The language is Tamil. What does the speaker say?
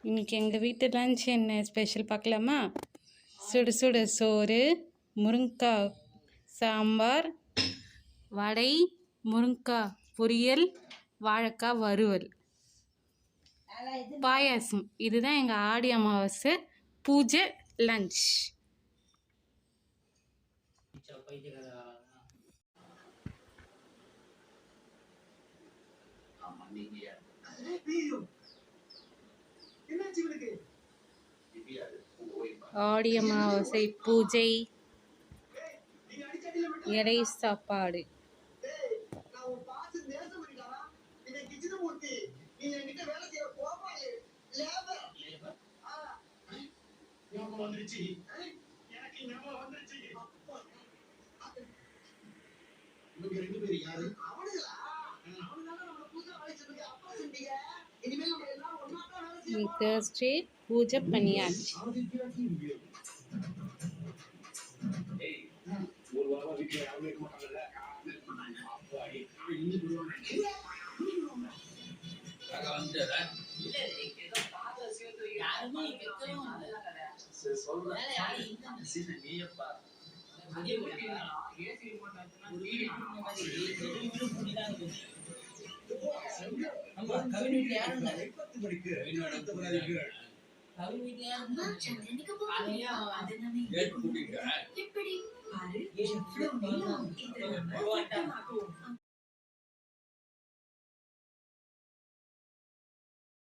இன்னைக்கு எங்கள் வீட்டு லஞ்ச் என்ன ஸ்பெஷல் பார்க்கலாமா? சுடு சுடு சோறு, முருங்கைக்காய் சாம்பார், வடை, முருங்கைக்காய் பொரியல், வாழைக்காய் வறுவல், பாயாசம். இதுதான் எங்கள் ஆடி அமாவாசை பூஜை லஞ்ச். ஆடி அமாவாசை பூஜை இலை சாப்பாடு. தேர்ஸ்டே பூஜை பண்ணியாச்சு.